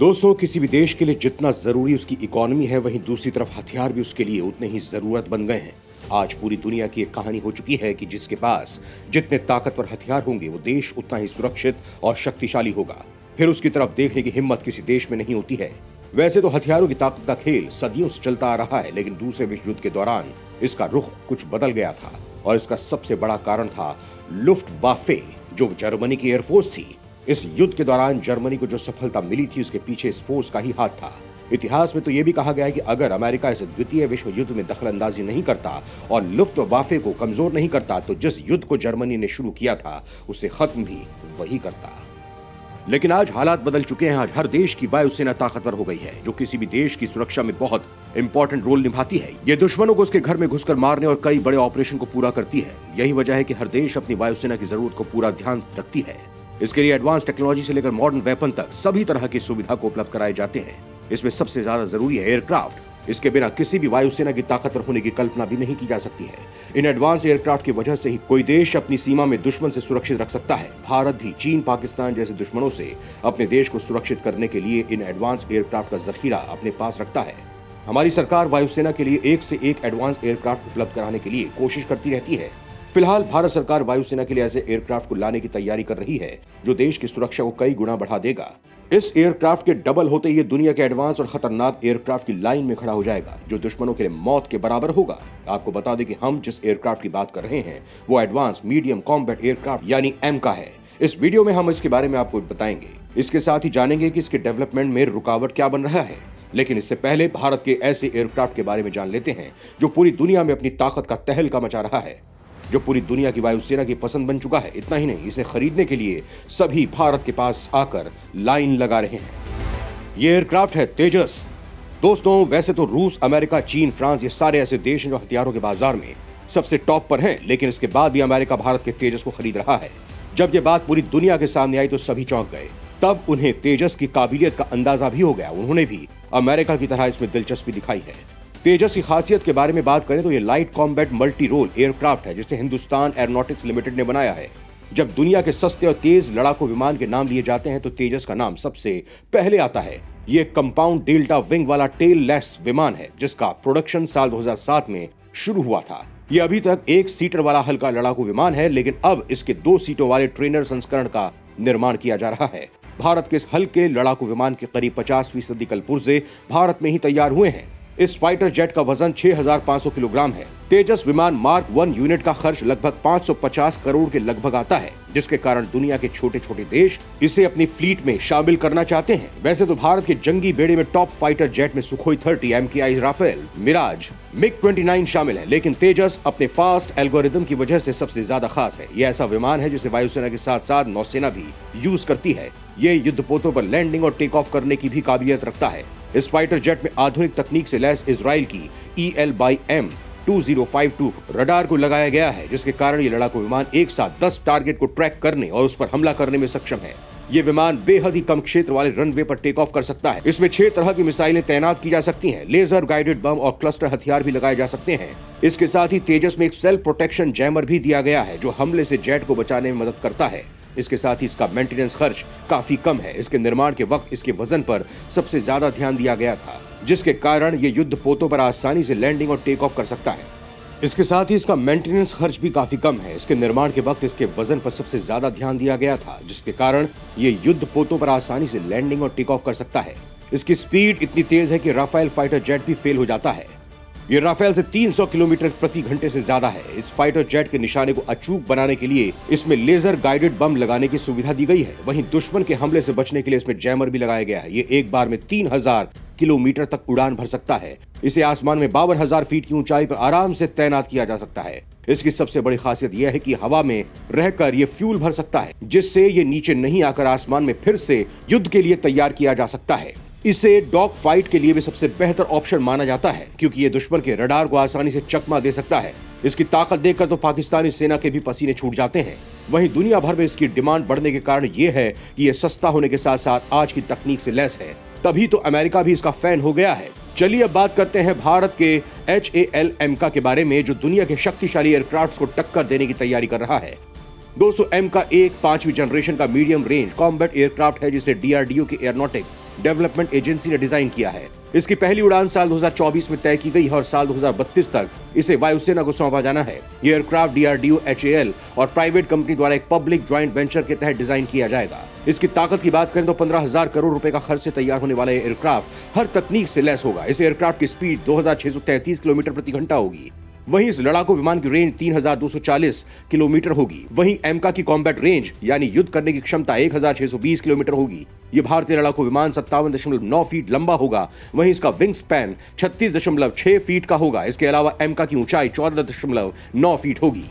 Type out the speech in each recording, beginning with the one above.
दोस्तों, किसी भी देश के लिए जितना जरूरी उसकी इकोनॉमी है, वहीं दूसरी तरफ हथियार भी उसके लिए उतने ही जरूरत बन गए हैं। आज पूरी दुनिया की एक कहानी हो चुकी है कि जिसके पास जितने ताकतवर हथियार होंगे, वो देश उतना ही सुरक्षित और शक्तिशाली होगा। फिर उसकी तरफ देखने की हिम्मत किसी देश में नहीं होती है। वैसे तो हथियारों की ताकत का खेल सदियों से चलता आ रहा है, लेकिन दूसरे विश्व युद्ध के दौरान इसका रुख कुछ बदल गया था और इसका सबसे बड़ा कारण था लुफ्टवाफे, जो जर्मनी की एयरफोर्स थी। इस युद्ध के दौरान जर्मनी को जो सफलता मिली थी, उसके पीछे इस फोर्स का ही हाथ था। इतिहास में तो यह भी कहा गया है कि अगर अमेरिका इस द्वितीय विश्व युद्ध में दखलंदाजी नहीं करता और लुफ्टवाफे को कमजोर नहीं करता, तो जिस युद्ध को जर्मनी ने शुरू किया था, उसे खत्म भी वही करता। लेकिन आज हालात बदल चुके हैं। आज हर देश की वायुसेना ताकतवर हो गई है, जो किसी भी देश की सुरक्षा में बहुत इंपॉर्टेंट रोल निभाती है। ये दुश्मनों को उसके घर में घुसकर मारने और कई बड़े ऑपरेशन को पूरा करती है। यही वजह है कि हर देश अपनी वायुसेना की जरूरत को पूरा ध्यान रखती है। इसके लिए एडवांस टेक्नोलॉजी से लेकर मॉडर्न वेपन तक सभी तरह की सुविधा को उपलब्ध कराए जाते हैं। इसमें सबसे ज्यादा जरूरी है एयरक्राफ्ट। इसके बिना किसी भी वायुसेना की ताकतवर होने की कल्पना भी नहीं की जा सकती है। इन एडवांस एयरक्राफ्ट की वजह से ही कोई देश अपनी सीमा में दुश्मन से सुरक्षित रख सकता है। भारत भी चीन, पाकिस्तान जैसे दुश्मनों से अपने देश को सुरक्षित करने के लिए इन एडवांस एयरक्राफ्ट का जखीरा अपने पास रखता है। हमारी सरकार वायुसेना के लिए एक से एक एडवांस एयरक्राफ्ट उपलब्ध कराने के लिए कोशिश करती रहती है। फिलहाल भारत सरकार वायुसेना के लिए ऐसे एयरक्राफ्ट को लाने की तैयारी कर रही है, जो देश की सुरक्षा को कई गुना बढ़ा देगा। इस एयरक्राफ्ट के डबल होते ही दुनिया के एडवांस और खतरनाक एयरक्राफ्ट की लाइन में खड़ा हो जाएगा, जो दुश्मनों के लिए मौत के बराबर होगा। आपको बता दें कि हम जिस एयरक्राफ्ट की बात कर रहे हैं, वो एडवांस मीडियम कॉम्बैट एयरक्राफ्ट यानी एम का है। इस वीडियो में हम इसके बारे में आपको बताएंगे। इसके साथ ही जानेंगे कि इसके डेवलपमेंट में रुकावट क्या बन रहा है। लेकिन इससे पहले भारत के ऐसे एयरक्राफ्ट के बारे में जान लेते हैं जो पूरी दुनिया में अपनी ताकत का तहलका मचा रहा है, जो पूरी दुनिया की वायुसेना की पसंद बन चुका है। इतना ही नहीं, इसे खरीदने के लिए सभी भारत के पास आकर लाइन लगा रहे हैं। ये एयरक्राफ्ट है तेजस। दोस्तों, वैसे तो रूस, अमेरिका, चीन, फ्रांस, ये सारे ऐसे देश हैं जो हथियारों के बाजार में सबसे टॉप पर हैं, लेकिन इसके बाद भी अमेरिका भारत के तेजस को खरीद रहा है। जब ये बात पूरी दुनिया के सामने आई तो सभी चौंक गए। तब उन्हें तेजस की काबिलियत का अंदाजा भी हो गया। उन्होंने भी अमेरिका की तरह इसमें दिलचस्पी दिखाई है। तेजस की खासियत के बारे में बात करें तो ये light combat multi role aircraft है, जिसे हिंदुस्तान एरोनॉटिक्स लिमिटेड ने बनाया है। जब दुनिया के सस्ते और तेज लड़ाकू विमान के नाम लिए जाते हैं तो तेजस का नाम सबसे पहले आता है। ये कंपाउंड डेल्टा विंग वाला टेल लेस विमान है, जिसका प्रोडक्शन साल 2007 में शुरू हुआ था। ये अभी तक एक सीटर वाला हल्का लड़ाकू विमान है, लेकिन अब इसके 2 सीटों वाले ट्रेनर संस्करण का निर्माण किया जा रहा है। भारत के इस हल्के लड़ाकू विमान के करीब 50% कल पुर्जे भारत में ही तैयार हुए हैं। इस फाइटर जेट का वजन 6500 किलोग्राम है। तेजस विमान मार्क 1 यूनिट का खर्च लगभग 550 करोड़ के लगभग आता है, जिसके कारण दुनिया के छोटे छोटे देश इसे अपनी फ्लीट में शामिल करना चाहते हैं। वैसे तो भारत के जंगी बेड़े में टॉप फाइटर जेट में Sukhoi 30, MKI Rafale, Mirage, MiG-29 शामिल है, लेकिन तेजस अपने फास्ट एल्गोरिदम की वजह से सबसे ज्यादा खास है। यह ऐसा विमान है जिसे वायुसेना के साथ साथ नौसेना भी यूज करती है। ये युद्धपोतों पर लैंडिंग और टेक ऑफ करने की भी काबिलियत रखता है। इस फाइटर जेट में आधुनिक तकनीक से लैस इजराइल की EL/M 2052 रडार को लगाया गया है, जिसके कारण ये लड़ाकू विमान एक साथ 10 टारगेट को ट्रैक करने और उस पर हमला करने में सक्षम है। ये विमान बेहद ही कम क्षेत्र वाले रनवे पर टेक ऑफ कर सकता है। इसमें 6 तरह की मिसाइलें तैनात की जा सकती हैं। लेजर गाइडेड बम और क्लस्टर हथियार भी लगाए जा सकते हैं। इसके साथ ही तेजस में एक सेल्फ प्रोटेक्शन जैमर भी दिया गया है, जो हमले से जेट को बचाने में मदद करता है। इसके साथ ही इसका मेंटेनेंस खर्च काफी कम है। इसके निर्माण के वक्त इसके वजन पर सबसे ज्यादा ध्यान दिया गया था, जिसके कारण ये युद्धपोतों पर आसानी से लैंडिंग और टेक ऑफ कर सकता है। इसके साथ ही इसका मेंटेनेंस खर्च भी काफी कम है। इसके निर्माण के वक्त इसके वजन पर सबसे ज्यादा ध्यान दिया गया था, जिसके कारण ये युद्धपोतों पर आसानी से लैंडिंग और टेक ऑफ कर सकता है। इसकी स्पीड इतनी तेज है कि राफेल फाइटर जेट भी फेल हो जाता है। ये राफेल से 300 किलोमीटर प्रति घंटे से ज्यादा है। इस फाइटर जेट के निशाने को अचूक बनाने के लिए इसमें लेजर गाइडेड बम लगाने की सुविधा दी गई है। वहीं दुश्मन के हमले से बचने के लिए इसमें जैमर भी लगाया गया है। ये एक बार में 3000 किलोमीटर तक उड़ान भर सकता है। इसे आसमान में 52,000 फीट की ऊंचाई पर आराम से तैनात किया जा सकता है। इसकी सबसे बड़ी खासियत यह है कि हवा में रहकर ये फ्यूल भर सकता है, जिससे ये नीचे नहीं आकर आसमान में फिर से युद्ध के लिए तैयार किया जा सकता है। इसे डॉग फाइट के लिए भी सबसे बेहतर ऑप्शन माना जाता है, क्योंकि ये दुश्मन के रडार को आसानी से चकमा दे सकता है। इसकी ताकत देखकर तो पाकिस्तानी सेना के भी पसीने छूट जाते हैं। वहीं दुनिया भर में इसकी डिमांड बढ़ने के कारण ये है कि ये सस्ता होने के साथ साथ आज की तकनीक से लैस है, तभी तो अमेरिका भी इसका फैन हो गया है। चलिए अब बात करते हैं भारत के HAL-M के बारे में, जो दुनिया के शक्तिशाली एयरक्राफ्ट को टक्कर देने की तैयारी कर रहा है। दोस्तों, एम का एक 5वीं जनरेशन का मीडियम रेंज कॉम्बैट एयरक्राफ्ट है, जिसे DRDO के एरोनॉटिक डेवलपमेंट एजेंसी ने डिजाइन किया है। इसकी पहली उड़ान साल 2024 में तय की गई है और साल 2032 तक इसे वायुसेना को सौंपा जाना है। ये एयरक्राफ्ट DRDO, HAL और प्राइवेट कंपनी द्वारा एक पब्लिक ज्वाइंट वेंचर के तहत डिजाइन किया जाएगा। इसकी ताकत की बात करें तो 15,000 करोड़ रुपए का खर्च से तैयार होने वाला एयरक्राफ्ट हर तकनीक से लैस होगा। इस एयरक्राफ्ट की स्पीड 2633 किलोमीटर प्रति घंटा होगी। वहीं इस लड़ाकू विमान की रेंज 3240 किलोमीटर होगी। वहीं एमका की कॉम्बैट रेंज यानी युद्ध करने की क्षमता 1620 किलोमीटर होगी। ये भारतीय लड़ाकू विमान 57.9 फीट लंबा होगा। वहीं इसका विंग स्पैन 36.6 फीट का होगा। इसके अलावा एमका की ऊंचाई 14.9 फीट होगी।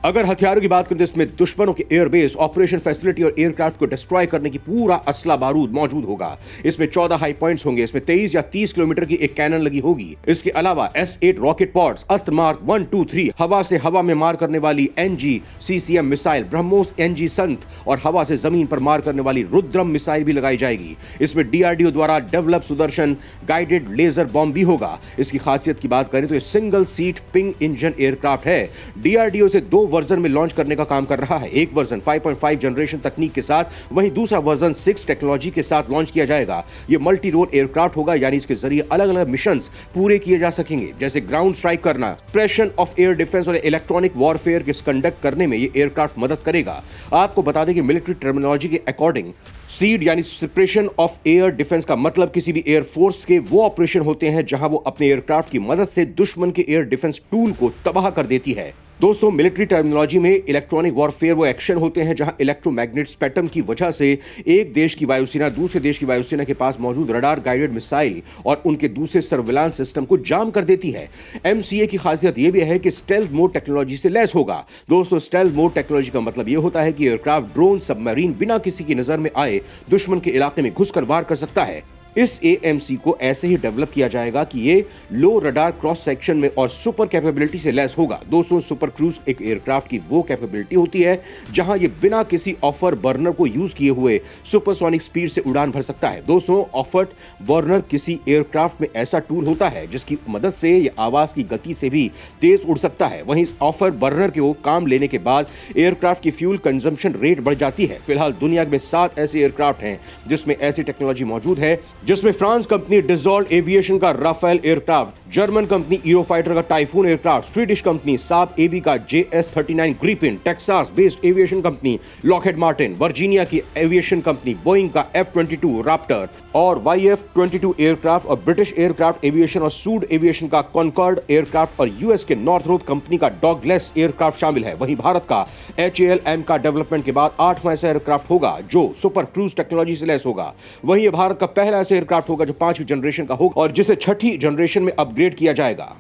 अगर हथियारों की बात करें तो इसमें दुश्मनों के एयरबेस, ऑपरेशन फैसिलिटी और एयरक्राफ्ट को डिस्ट्रॉय करने की पूरा असला बारूद मौजूद होगा। इसमें 14 हाई पॉइंट्स होंगे। इसमें 23 या 30 किलोमीटर की एक कैनन लगी होगी। इसके अलावा S8 रॉकेट पॉड्स, अस्त्र मार्क 1, 2, 3, हवा से हवा में मार करने वाली NG CCM missile, BrahMos NG संत और हवा से जमीन पर मार करने वाली रुद्रम मिसाइल भी लगाई जाएगी। इसमें DRDO द्वारा develop Sudarshan guided laser bomb भी होगा। इसकी खासियत की बात करें तो ये सिंगल सीट पिंग इंजन एयरक्राफ्ट है। DRDO से 2 वर्जन में लॉन्च करने का काम कर रहा है। एक वर्जन 5.5 जनरेशन तकनीक के साथ, वहीं दूसरा वर्जन 6 टेक्नोलॉजी के साथ लॉन्च किया जाएगा। यह मल्टी रोल एयरक्राफ्ट होगा, यानी इसके जरिए अलग अलग मिशंस पूरे किए जा सकेंगे, जैसे ग्राउंड स्ट्राइक करना, प्रेशन ऑफ एयर डिफेंस और इलेक्ट्रॉनिक वॉरफेयर के कंडक्ट करने में यह एयरक्राफ्ट मदद करेगा। आपको बता दें कि मिलिट्री टर्मिनोलॉजी के अकॉर्डिंग सीड यानी सेपरेशन ऑफ एयर डिफेंस का मतलब किसी भी एयरफोर्स के वो ऑपरेशन होते हैं जहां वो अपने एयरक्राफ्ट की मदद से दुश्मन के एयर डिफेंस टूल को तबाह कर देती है। दोस्तों, मिलिट्री टर्मिनोलॉजी में इलेक्ट्रॉनिक वॉरफेयर वो एक्शन होते हैं जहां इलेक्ट्रोमैग्नेट स्पेक्ट्रम की वजह से एक देश की वायुसेना दूसरे देश की वायुसेना के पास मौजूद रडार गाइडेड मिसाइल और उनके दूसरे सर्विलांस सिस्टम को जाम कर देती है। MCA की खासियत यह भी है कि स्टेल्थ मोड टेक्नोलॉजी से लैस होगा। दोस्तों, स्टेल्थ मोड टेक्नोलॉजी का मतलब यह होता है कि एयरक्राफ्ट, ड्रोन, सबमरीन बिना किसी की नजर में आए दुश्मन के इलाके में घुसकर वार कर सकता है। इस AMC को ऐसे ही डेवलप किया जाएगा कि ये लो रडार क्रॉस सेक्शन में और सुपर कैपेबिलिटी से लैस होगा। दोस्तों, सुपर क्रूज एक एयरक्राफ्ट की वो कैपेबिलिटी होती है जहां ये बिना किसी ऑफर बर्नर को यूज किए हुए सुपरसोनिक स्पीड से उड़ान भर सकता है। दोस्तों, ऑफर बर्नर किसी एयरक्राफ्ट में ऐसा टूल होता है जिसकी मदद से ये आवाज की गति से भी तेज उड़ सकता है। वहीं इस ऑफर बर्नर के वो काम लेने के बाद एयरक्राफ्ट की फ्यूल कंजम्पशन रेट बढ़ जाती है। फिलहाल दुनिया में 7 ऐसे एयरक्राफ्ट हैं जिसमें ऐसी टेक्नोलॉजी मौजूद है, जिसमें फ्रांस कंपनी डिसॉल्ट एविएशन का Rafale aircraft, German company Eurofighter का Typhoon aircraft, Swedish company Saab AB का JS39 Gripen, Texas based aviation company Lockheed Martin, Virginia की एविएशन कंपनी बोइंग का F-22 रैप्टर और YF-22 एयरक्राफ्ट और British aircraft aviation और सूड aviation का concord aircraft और US के नॉर्थरोप कंपनी का डॉगलेस एयरक्राफ्ट शामिल है। वहीं भारत का HAL-M का डेवलपमेंट के बाद 8वां ऐसा एयरक्राफ्ट होगा जो सुपर क्रूज टेक्नोलॉजी से लैस होगा। वहीं यह भारत का पहला ऐसा एयरक्राफ्ट होगा जो 5वीं जनरेशन का होगा और जिसे 6ठी जनरेशन में अपग्रेड किया जाएगा।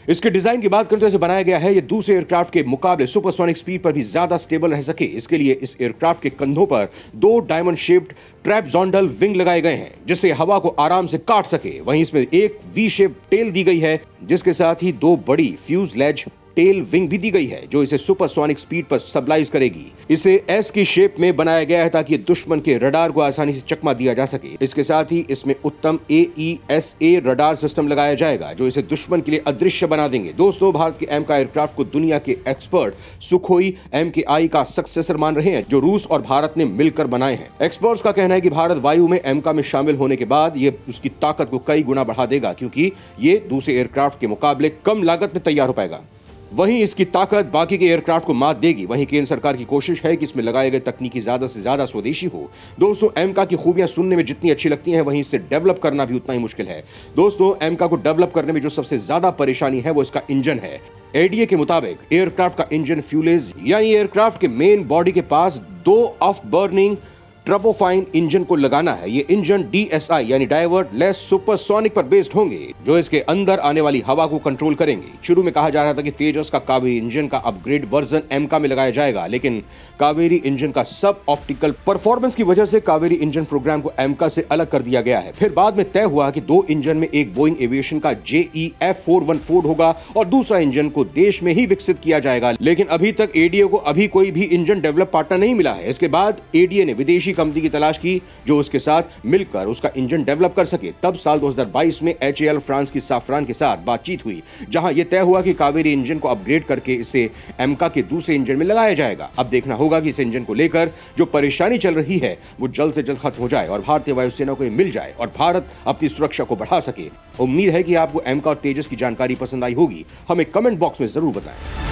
इसके डिजाइन की बात करें तो इसे बनाया गया है ये दूसरे एयरक्राफ्ट के मुकाबले सुपरसोनिक स्पीड पर भी ज्यादा स्टेबल रह सके। इसके लिए इस एयरक्राफ्ट के कंधों पर 2 डायमंड शेप्ड ट्रैपजोंडल विंग लगाए गए हैं जिससे हवा को आराम से काट सके। वहीं इसमें एक V शेप टेल दी गई है जिसके साथ ही 2 बड़ी फ्यूजलेज टेल विंग भी दी गई है जो इसे सुपरसोनिक स्पीड पर स्टेबलाइज करेगी। इसे S की शेप में बनाया गया है ताकि दुश्मन के रडार को आसानी से चकमा दिया जा सके। इसके साथ ही इसमें उत्तम AESA रडार सिस्टम लगाया जाएगा जो इसे दुश्मन के लिए अदृश्य बना देंगे। दोस्तों, भारत के MK एयरक्राफ्ट को दुनिया के एक्सपर्ट सुखोई MKI का सक्सेसर मान रहे हैं जो रूस और भारत ने मिलकर बनाए हैं। एक्सपर्ट्स का कहना है कि भारत वायु में MK में शामिल होने के बाद ये उसकी ताकत को कई गुना बढ़ा देगा क्योंकि ये दूसरे एयरक्राफ्ट के मुकाबले कम लागत में तैयार हो पाएगा। वहीं इसकी ताकत बाकी के एयरक्राफ्ट को मात देगी। वहीं केंद्र सरकार की कोशिश है कि इसमें लगाए गए तकनीकी ज्यादा से ज्यादा स्वदेशी हो। दोस्तों, MK की खूबियां सुनने में जितनी अच्छी लगती हैं वहीं इसे डेवलप करना भी उतना ही मुश्किल है। दोस्तों, MK को डेवलप करने में जो सबसे ज्यादा परेशानी है वो इसका इंजन है। ADA के मुताबिक एयरक्राफ्ट का इंजन फ्यूलेज यानी एयरक्राफ्ट के मेन बॉडी के पास 2 ऑफ बर्निंग ट्रबोफाइन इंजन को लगाना है। ये इंजन DSI यानी डाइवर्ट लेस सुपरसोनिक पर बेस्ड होंगे जो इसके अंदर आने वाली हवा को कंट्रोल करेंगे। शुरू में कहा जा रहा था कि तेजस का कावेरी इंजन का अपग्रेड वर्जन MK में लगाया जाएगा, लेकिन कावेरी इंजन का सब ऑप्टिकल परफॉर्मेंस की वजह से कावेरी इंजन प्रोग्राम को MK से अलग कर दिया गया है। फिर बाद में तय हुआ कि 2 इंजन में एक बोइंग एविएशन का JEF414 होगा और दूसरा इंजन को देश में ही विकसित किया जाएगा। लेकिन अभी तक ADA को अभी कोई भी इंजन डेवलप पार्टनर नहीं मिला है। इसके बाद ADA ने विदेशी कंपनी की तलाश की जो उसके साथ मिलकर उसका इंजन डेवलप कर सके। तब साल 2022 में HAL फ्रांस की साफ्रान के साथ बातचीत हुई, जहां यह तय हुआ कि कावेरी इंजन को अपग्रेड करके इसे एमका के दूसरे इंजन में लगाया जाएगा। अब देखना होगा कि इस इंजन को लेकर जो परेशानी चल रही है वो जल्द से जल्द खत्म हो जाए और भारतीय वायुसेना को मिल जाए और भारत अपनी सुरक्षा को बढ़ा सके। उम्मीद है कि आपको एमका और तेजस की जानकारी पसंद आई होगी। हमें कमेंट बॉक्स में जरूर बताएं।